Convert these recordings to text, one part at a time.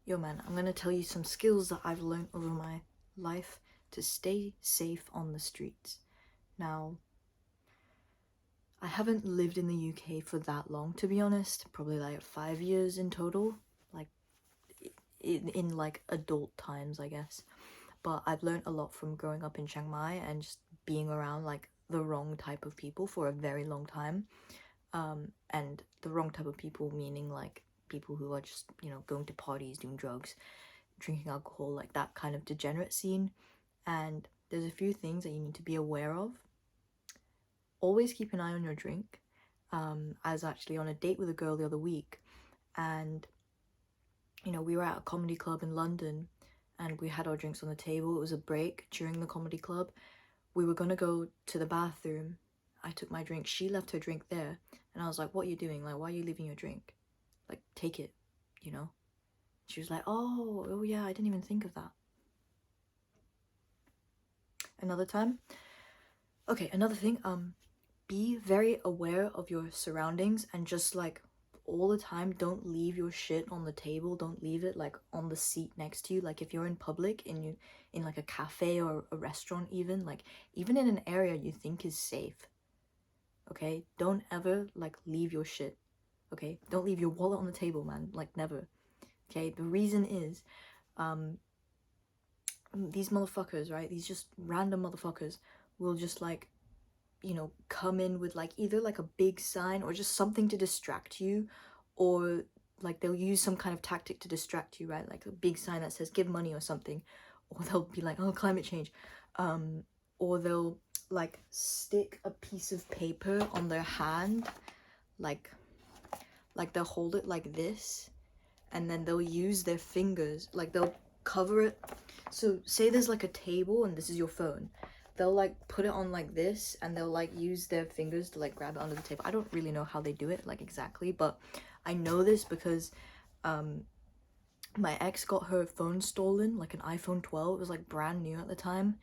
Yo man, I'm gonna tell you some skills that I've learned over my life to stay safe on the streets. Now, I haven't lived in the UK for that long, to be honest. Probably like 5 years in total, like in like adult times, I guess. But I've learned a lot from growing up in Chiang Mai and just being around like the wrong type of people for a very long time. And the wrong type of people meaning like people who are just, going to parties, doing drugs, drinking alcohol, like that kind of degenerate scene. And there's a few things that you need to be aware of. Always keep an eye on your drink. I was actually on a date with a girl the other week, and we were at a comedy club in London, and we had our drinks on the table. It was a break during the comedy club. We were gonna go to the bathroom. I took my drink. She left her drink there, and I was like, "What are you doing? Like, why are you leaving your drink? Like, take it, you know?" She was like, "Oh, yeah, I didn't even think of that." Another time, okay, another thing, be very aware of your surroundings and just like all the time don't leave your shit on the table, don't leave it like on the seat next to you. Like if you're in public and you in like a cafe or a restaurant, even like even in an area you think is safe, okay, don't ever like leave your shit. Okay, don't leave your wallet on the table, man, like never. Okay, the reason is these motherfuckers, right, these just random motherfuckers will just like come in with like either like a big sign or just something to distract you, or like they'll use some kind of tactic to distract you, right? Like a big sign that says give money or something, or they'll be like, oh, climate change, or they'll like stick a piece of paper on their hand, like they'll hold it like this, and then they'll use their fingers, like they'll cover it. So say there's like a table and this is your phone, they'll like put it on like this and they'll like use their fingers to like grab it under the table. I don't really know how they do it like exactly, but I know this because my ex got her phone stolen, like an iPhone 12. It was like brand new at the time,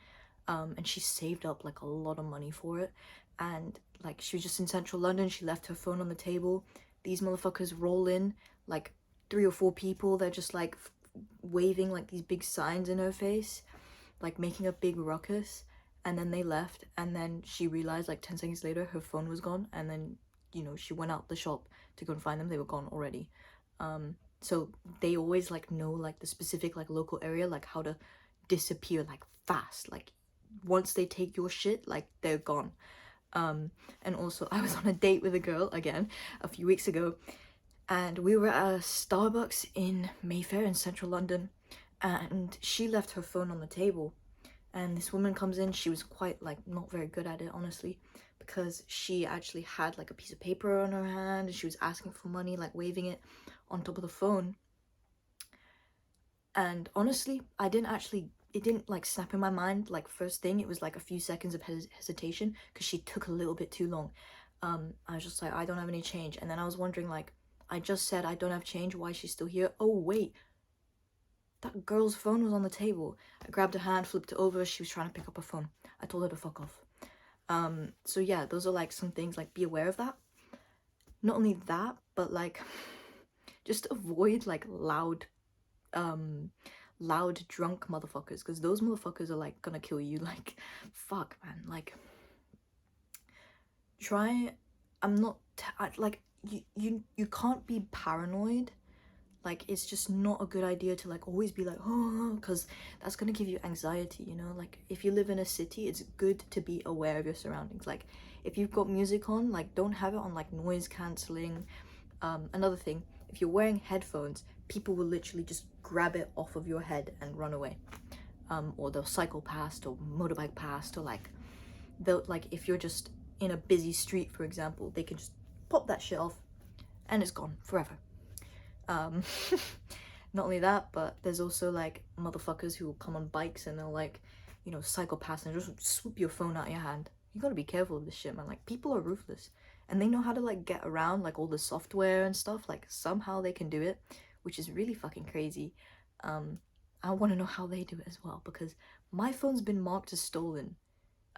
and she saved up like a lot of money for it. And like she was just in central London, she left her phone on the table. These motherfuckers roll in, like 3 or 4 people. They're just like waving like these big signs in her face, like making a big ruckus. And then they left, and then she realized like 10 seconds later her phone was gone, and then she went out the shop to go and find them. They were gone already. So they always like know like the specific like local area, like how to disappear like fast. Like once they take your shit, like they're gone. And also I was on a date with a girl again a few weeks ago, and we were at a Starbucks in Mayfair in central London, and she left her phone on the table. And this woman comes in. She was quite like not very good at it, honestly, because she actually had like a piece of paper on her hand and she was asking for money, like waving it on top of the phone. And honestly, it didn't like snap in my mind like first thing. It was like a few seconds of hesitation because she took a little bit too long. I was just like, I don't have any change. And then I was wondering, like, I just said I don't have change, why is she still here? Oh wait, that girl's phone was on the table. I grabbed her hand, flipped it over. She was trying to pick up her phone. I told her to fuck off. So yeah, those are like some things, like be aware of that. Not only that, but like just avoid like loud drunk motherfuckers, because those motherfuckers are like gonna kill you. Like fuck, man. Like try I'm not like you can't be paranoid. Like it's just not a good idea to like always be like, oh, because that's gonna give you anxiety, like if you live in a city, it's good to be aware of your surroundings. Like if you've got music on, like don't have it on like noise cancelling. Another thing, if you're wearing headphones, people will literally just grab it off of your head and run away. Or they'll cycle past or motorbike past, or like they'll like if you're just in a busy street, for example, they can just pop that shit off and it's gone forever. um Not only that, but there's also like motherfuckers who will come on bikes and they'll like cycle past and just swoop your phone out of your hand. You gotta be careful of this shit, man. Like people are ruthless and they know how to like get around like all the software and stuff. Like somehow they can do it, which is really fucking crazy. I want to know how they do it as well, because my phone's been marked as stolen,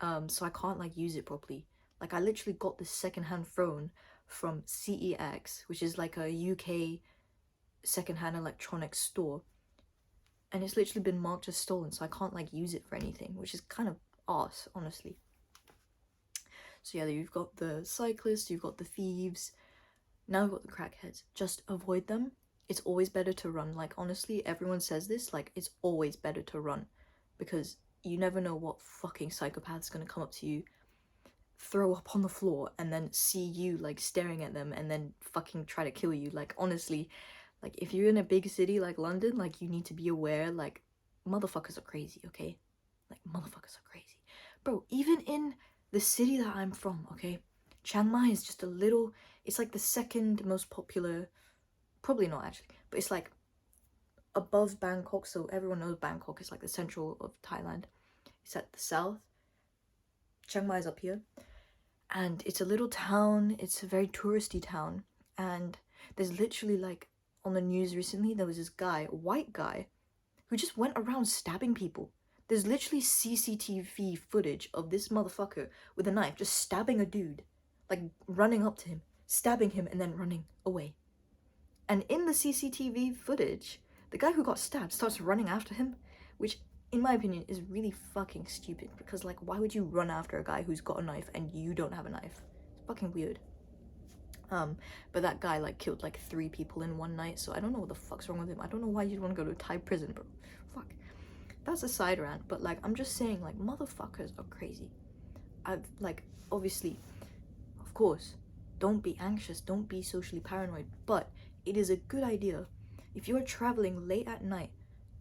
so I can't like use it properly. Like I literally got this secondhand phone from CEX, which is like a UK secondhand electronics store, and it's literally been marked as stolen, so I can't like use it for anything, which is kind of arse, honestly. So yeah, you've got the cyclists, you've got the thieves, now we've got the crackheads. Just avoid them. It's always better to run. Like, honestly, everyone says this, like, it's always better to run, because you never know what fucking psychopath's gonna come up to you, throw up on the floor, and then see you like staring at them and then fucking try to kill you. Like, honestly, like, if you're in a big city like London, like, you need to be aware, like, motherfuckers are crazy, okay? Like, motherfuckers are crazy. Bro, even in the city that I'm from, okay? Chiang Mai is just a little, it's like the second most popular, probably not actually, but it's like above Bangkok, so everyone knows Bangkok is like the central of Thailand. It's at the south. Chiang Mai is up here. And it's a little town, it's a very touristy town, and there's literally like, on the news recently, there was this guy, a white guy, who just went around stabbing people. There's literally CCTV footage of this motherfucker with a knife just stabbing a dude, like running up to him, stabbing him, and then running away. And in the CCTV footage, the guy who got stabbed starts running after him, which in my opinion is really fucking stupid, because like, why would you run after a guy who's got a knife and you don't have a knife? It's fucking weird. But that guy like killed like 3 people in one night, so I don't know what the fuck's wrong with him. I don't know why you'd want to go to Thai prison, bro. Fuck. That's a side rant, but like, I'm just saying, like, motherfuckers are crazy. I've like, obviously, of course, don't be anxious, don't be socially paranoid, but it is a good idea, if you're traveling late at night,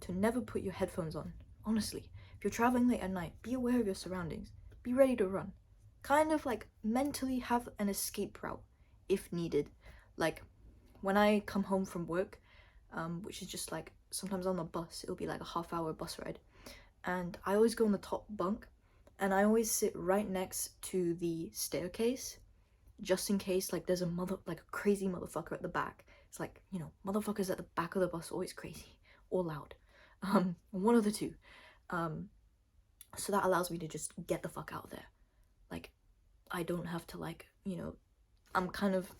to never put your headphones on. Honestly, if you're traveling late at night, be aware of your surroundings, be ready to run, kind of like mentally have an escape route if needed. Like, when I come home from work, which is just like sometimes on the bus, it'll be like a half-hour bus ride, and I always go on the top bunk, and I always sit right next to the staircase, just in case like there's a crazy motherfucker at the back. It's like, you know, motherfuckers at the back of the bus always crazy or loud, one of the two. So that allows me to just get the fuck out of there. Like, I don't have to, like, you know, I'm kind of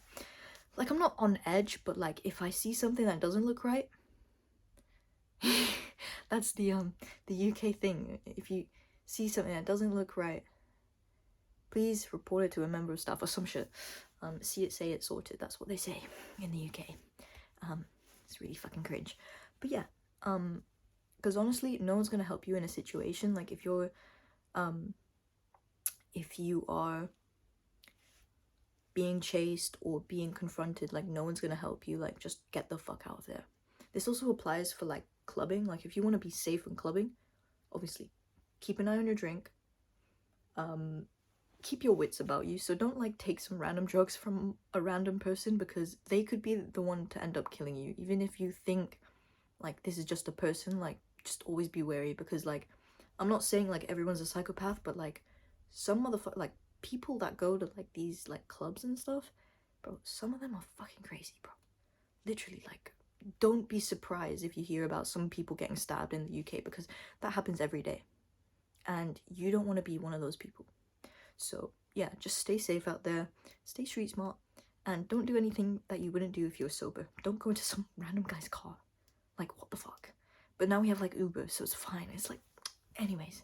like, I'm not on edge, but like, if I see something that doesn't look right, that's the UK thing. If you see something that doesn't look right, please report it to a member of staff or some shit. See it, say it, sorted. That's what they say in the UK. It's really fucking cringe. But yeah, because honestly, no one's gonna help you in a situation like, if you are being chased or being confronted, like, no one's gonna help you. Like, just get the fuck out of there. This also applies for like clubbing. Like, if you want to be safe in clubbing, obviously keep an eye on your drink, keep your wits about you, so don't like take some random drugs from a random person, because they could be the one to end up killing you. Even if you think like this is just a person, like, just always be wary, because like, I'm not saying like everyone's a psychopath, but like, some motherfucker, like, people that go to like these like clubs and stuff, bro, some of them are fucking crazy, bro. Literally, like, don't be surprised if you hear about some people getting stabbed in the UK, because that happens every day, and you don't want to be one of those people. So yeah, just stay safe out there, stay street smart, and don't do anything that you wouldn't do if you were sober. Don't go into some random guy's car. Like, what the fuck? But now we have like Uber, so it's fine. It's like, anyways,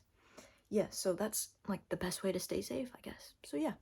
yeah, so that's like the best way to stay safe, I guess. So yeah.